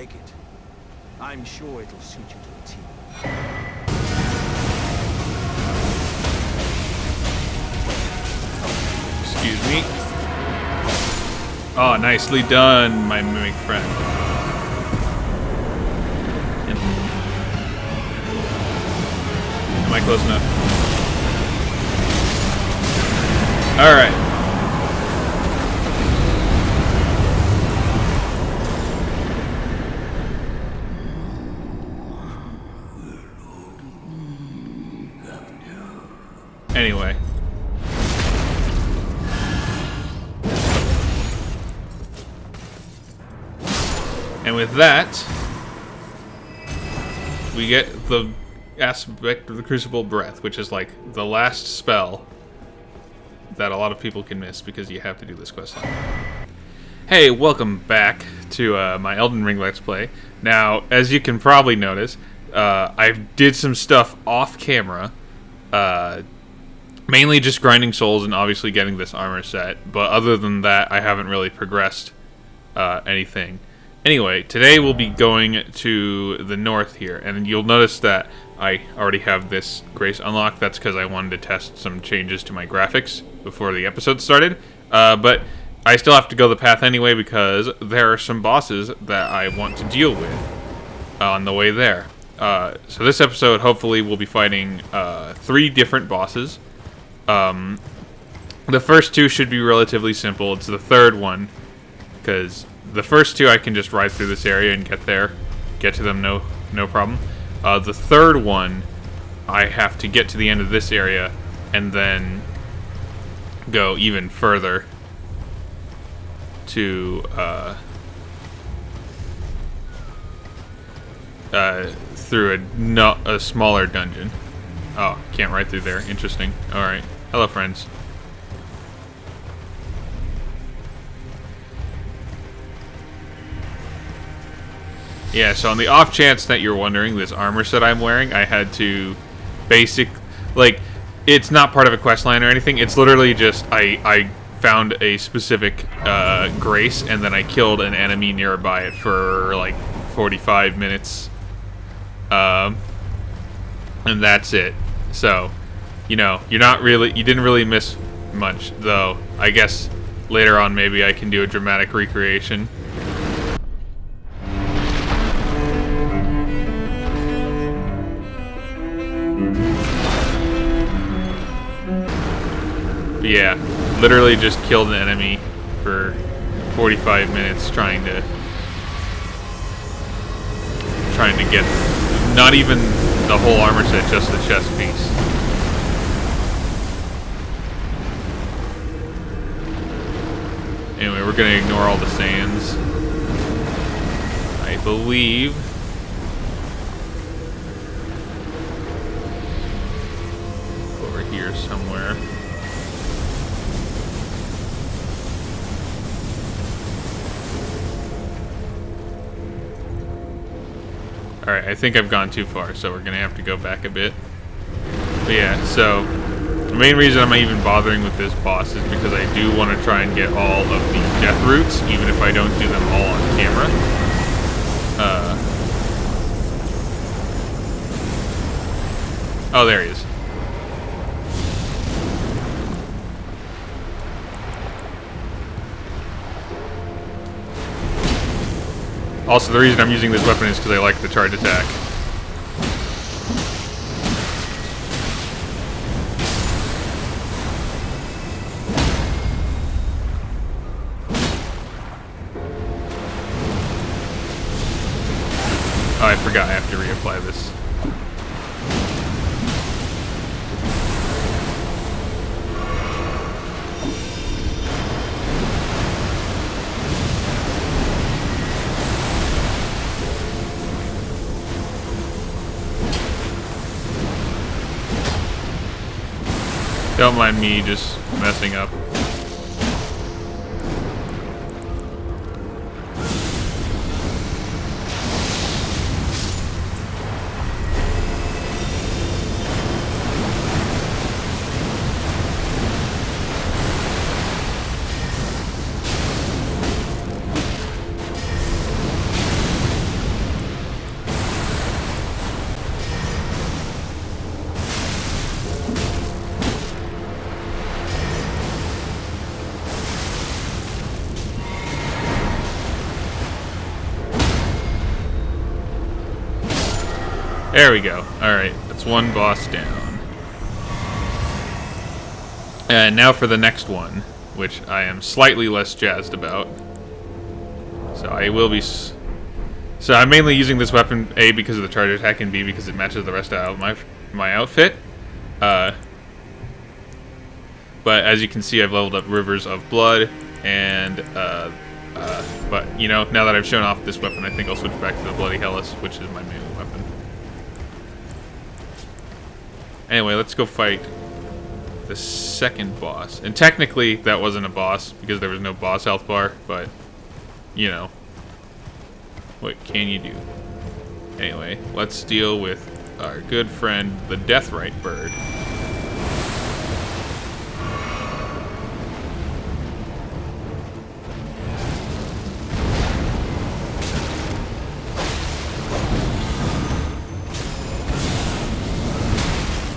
Take it. I'm sure it'll suit you to a T. Excuse me. Oh, nicely done, my mimic friend. Am I close enough? Alright. Anyway. And with that, we get the aspect of the Crucible Breath, which is like the last spell that a lot of people can miss because you have to do this quest line. Hey, welcome back to my Elden Ring Let's Play. Now, as you can probably notice, I did some stuff off camera, mainly just grinding souls and obviously getting this armor set, but other than that, I haven't really progressed anything. Anyway, today we'll be going to the north here, and you'll notice that I already have this grace unlocked. That's because I wanted to test some changes to my graphics before the episode started, but I still have to go the path anyway because there are some bosses that I want to deal with on the way there. So this episode, hopefully, we'll be fighting 3 different bosses. The first 2 should be relatively simple. It's the third one, because the first 2 I can just ride through this area and get to them no problem. The third one, I have to get to the end of this area and then go even further to through a smaller dungeon. Oh, can't ride through there. Interesting. All right. Hello, friends. Yeah, so on the off chance that you're wondering, this armor set I'm wearing, I had to it's not part of a quest line or anything. It's literally just, I found a specific grace, and then I killed an enemy nearby it for like 45 minutes. And that's it. So, you know, you didn't really miss much, though. I guess later on maybe I can do a dramatic recreation. But yeah, literally just killed an enemy for 45 minutes trying to get not even the whole armor set, just the chest piece. Anyway, we're gonna ignore all the sands. I believe over here somewhere. Alright, I think I've gone too far, so we're going to have to go back a bit. But yeah, so the main reason I'm even bothering with this boss is because I do want to try and get all of the death roots, even if I don't do them all on camera. Oh, there he is. Also, the reason I'm using this weapon is because I like the charge attack. Oh, I forgot I have to reapply this. Don't mind me just messing up. There we go. Alright, that's one boss down. And now for the next one, which I am slightly less jazzed about. So I will be... So I'm mainly using this weapon, A, because of the charge attack, and B, because it matches the rest of my outfit. But as you can see, I've leveled up Rivers of Blood, and... but, you know, now that I've shown off this weapon, I think I'll switch back to the Bloody Hellas, which is my main weapon. Anyway, let's go fight the second boss. And technically, that wasn't a boss, because there was no boss health bar, but, you know, what can you do? Anyway, let's deal with our good friend, the Deathrite Bird.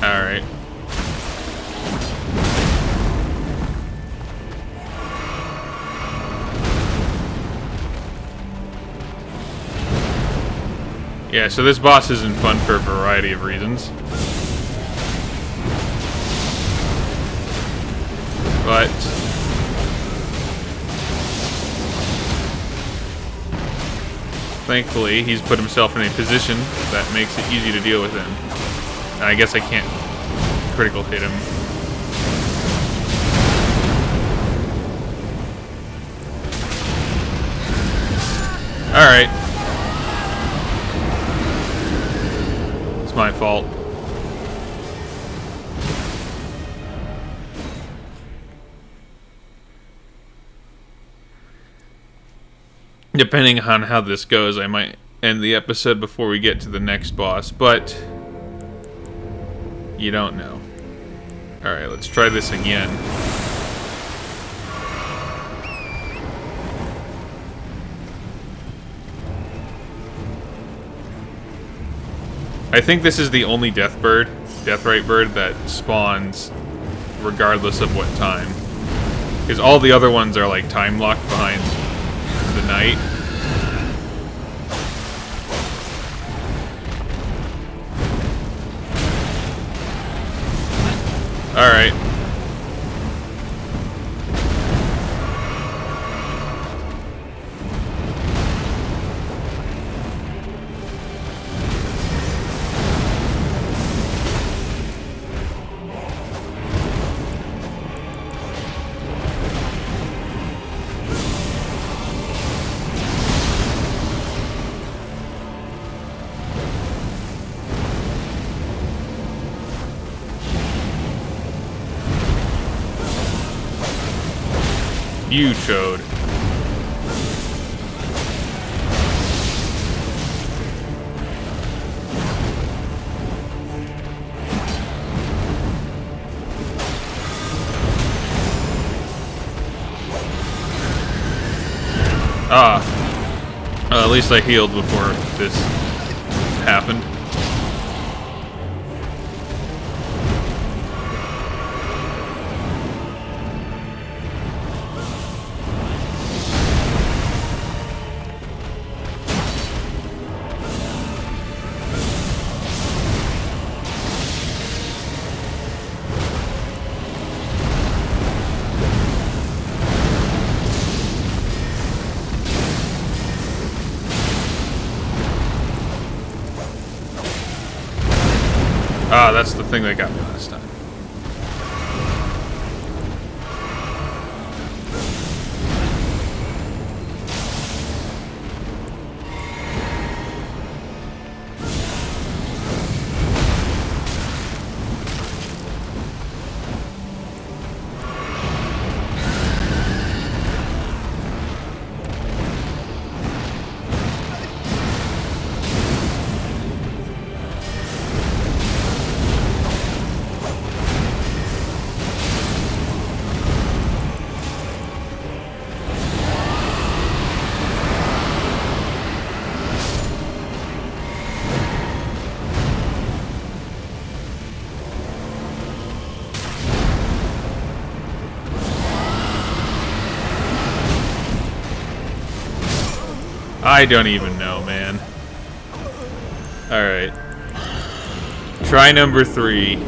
Alright. Yeah, so this boss isn't fun for a variety of reasons. But... thankfully, he's put himself in a position that makes it easy to deal with him. And I guess I can't critical hit him. Alright. It's my fault. Depending on how this goes, I might end the episode before we get to the next boss, but you don't know. Alright, let's try this again. I think this is the only Deathrite Bird that spawns regardless of what time. Because all the other ones are like time locked behind the night. Alright. You chode. At least I healed before this happened. Ah, that's the thing that got me last time. I don't even know, man. Alright. Try number 3.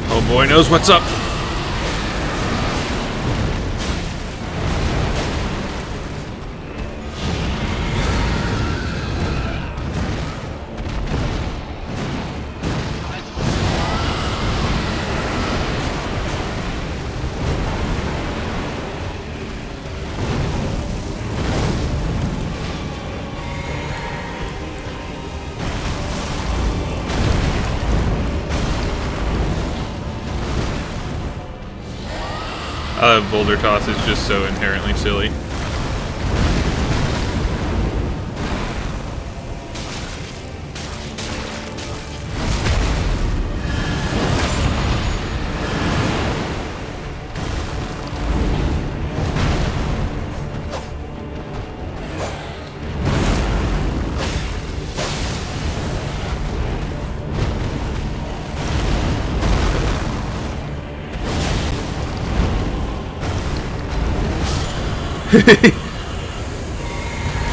Oh boy knows what's up. Boulder toss is just so inherently silly.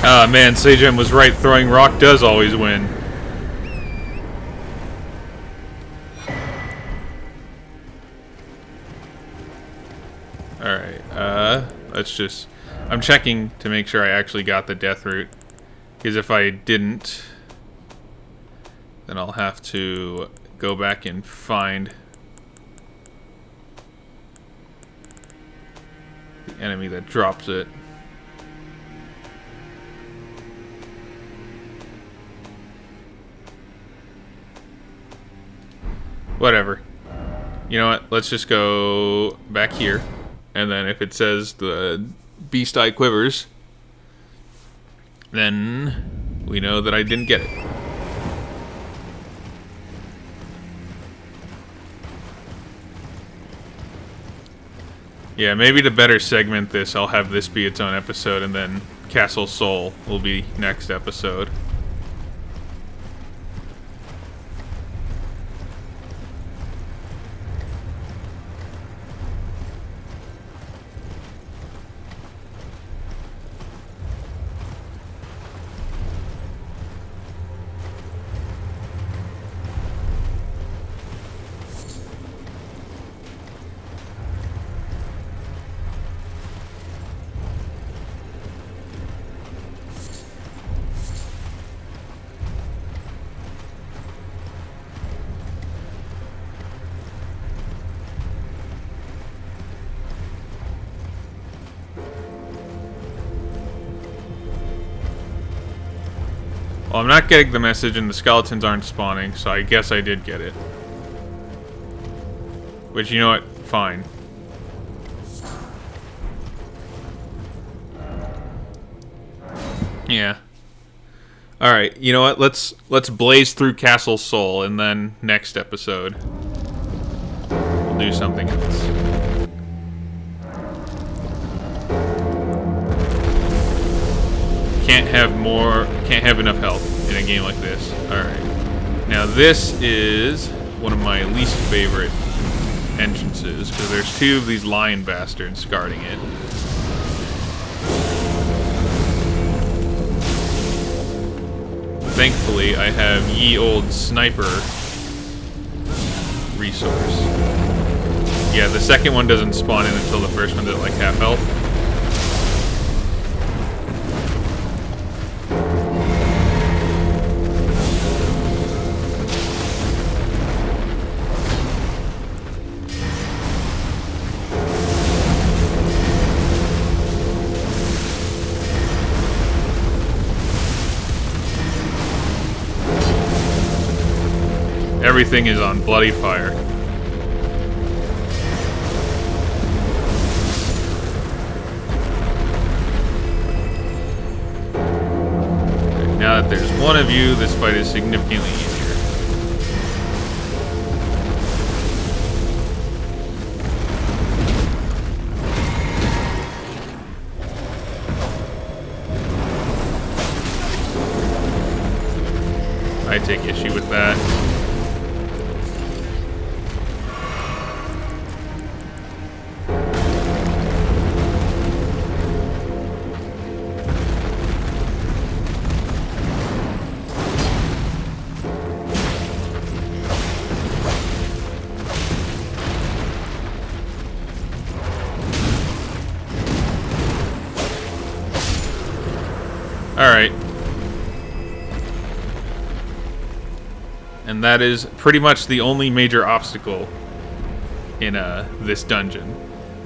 Ah man, Sagem was right. Throwing rock does always win. Alright, let's just... I'm checking to make sure I actually got the death route. Because if I didn't, then I'll have to go back and find the enemy that drops it. Whatever. You know what? Let's just go back here. And then if it says the beast eye quivers, then we know that I didn't get it. Yeah, maybe to better segment this, I'll have this be its own episode, and then Castle Soul will be next episode. Well, I'm not getting the message and the skeletons aren't spawning, so I guess I did get it. Which, you know what? Fine. Yeah. Alright, you know what? Let's blaze through Castle Soul, and then next episode we'll do something else. Can't have enough health in a game like this. Alright. Now this is one of my least favorite entrances, because there's 2 of these lion bastards guarding it. Thankfully, I have ye old sniper resource. Yeah, the second one doesn't spawn in until the first one's at like half health. Everything is on bloody fire. that there's one of you, this fight is significantly easier. I take issue with that. Alright. And that is pretty much the only major obstacle in this dungeon.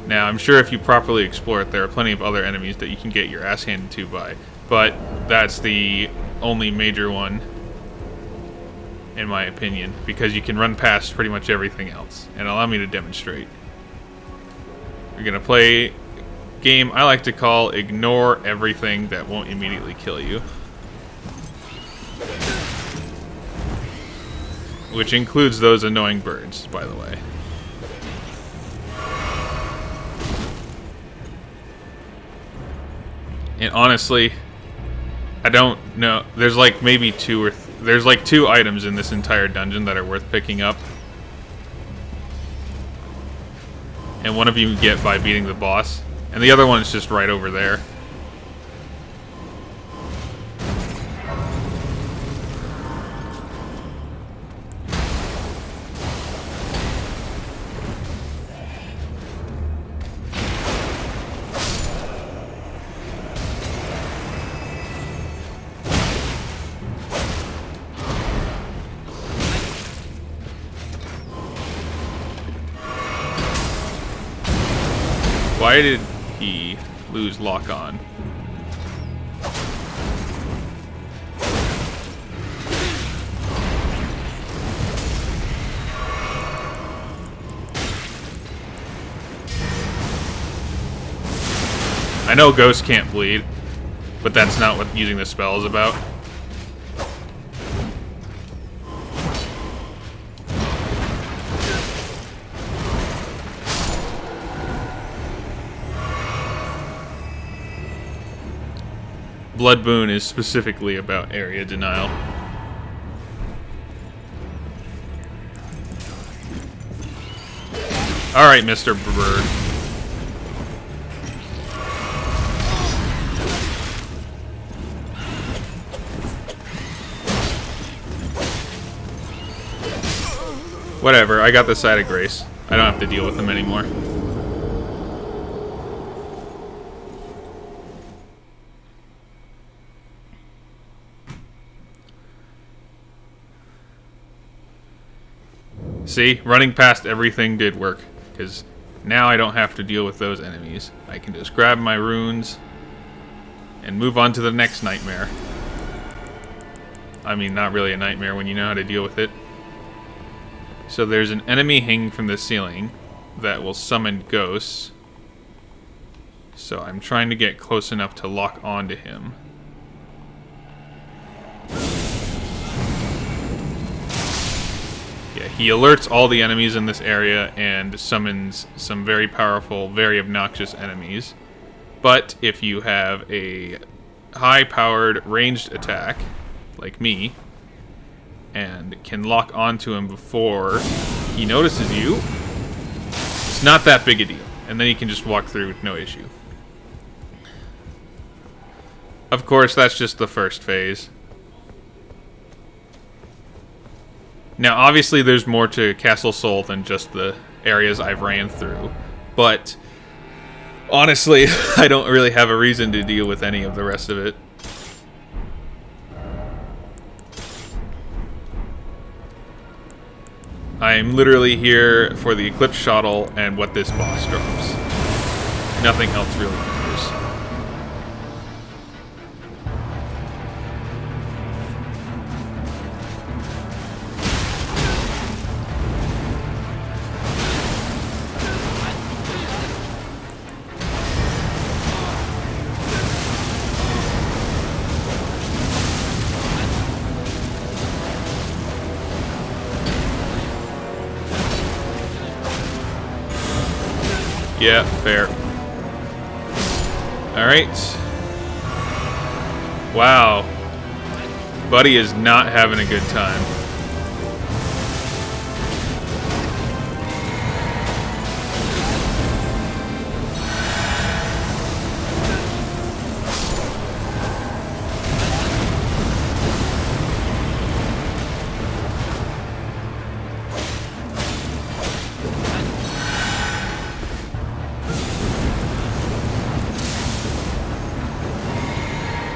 Now, I'm sure if you properly explore it, there are plenty of other enemies that you can get your ass handed to by. But that's the only major one, in my opinion, because you can run past pretty much everything else. And allow me to demonstrate. You're going to play game I like to call Ignore Everything That Won't Immediately Kill You. Which includes those annoying birds, by the way. And honestly, I don't know. There's like maybe there's like 2 items in this entire dungeon that are worth picking up. And one of you can get by beating the boss. And the other one is just right over there. Why did he lose lock on? I know ghosts can't bleed, but that's not what using the spell is about. Blood Boon is specifically about area denial. Alright, Mr. Bird. Whatever, I got the side of grace. I don't have to deal with them anymore. See, running past everything did work, because now I don't have to deal with those enemies. I can just grab my runes and move on to the next nightmare. I mean, not really a nightmare when you know how to deal with it. So there's an enemy hanging from the ceiling that will summon ghosts. So I'm trying to get close enough to lock onto him. Yeah, he alerts all the enemies in this area and summons some very powerful, very obnoxious enemies. But if you have a high-powered ranged attack, like me, and can lock onto him before he notices you, it's not that big a deal. And then he can just walk through with no issue. Of course, that's just the first phase. Now, obviously, there's more to Castle Sol than just the areas I've ran through. But, honestly, I don't really have a reason to deal with any of the rest of it. I'm literally here for the Eclipse Shuttle and what this boss drops. Nothing else really matters. Yeah, fair. Alright. Wow. Buddy is not having a good time.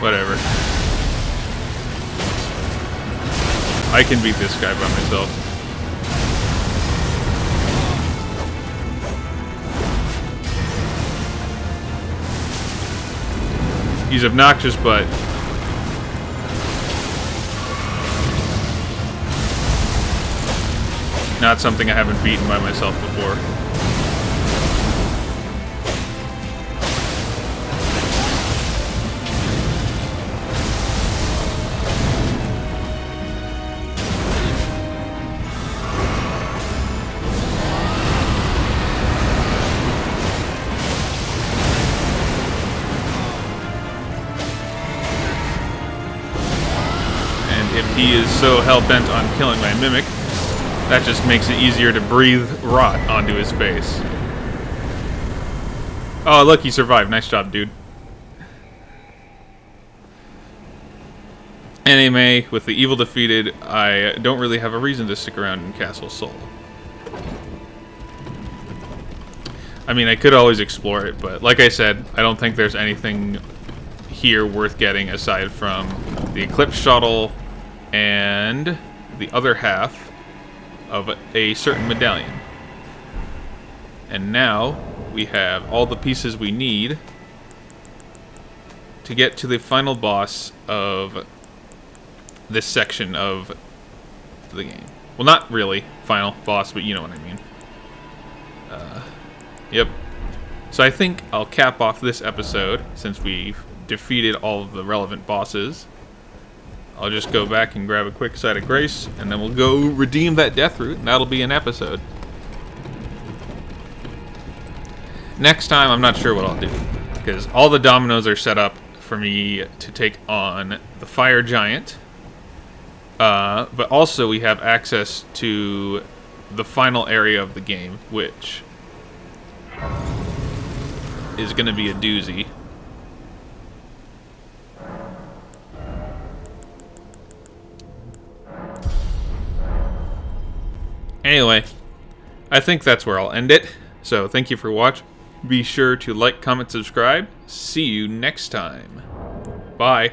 Whatever. I can beat this guy by myself. He's obnoxious, but not something I haven't beaten by myself before. If he is so hell-bent on killing my mimic, that just makes it easier to breathe rot onto his face. Oh, look, he survived. Nice job, dude. Anyway, with the evil defeated, I don't really have a reason to stick around in Castle Sol. I mean, I could always explore it, but like I said, I don't think there's anything here worth getting aside from the Eclipse Shuttle and the other half of a certain medallion. And now we have all the pieces we need to get to the final boss of this section of the game. Well, not really final boss, but you know what I mean. Yep. So I think I'll cap off this episode since we've defeated all of the relevant bosses. I'll just go back and grab a quick side of grace, and then we'll go redeem that death root, and that'll be an episode. Next time, I'm not sure what I'll do, because all the dominoes are set up for me to take on the fire giant, but also we have access to the final area of the game, which is going to be a doozy. Anyway, I think that's where I'll end it. So thank you for watching. Be sure to like, comment, subscribe. See you next time. Bye.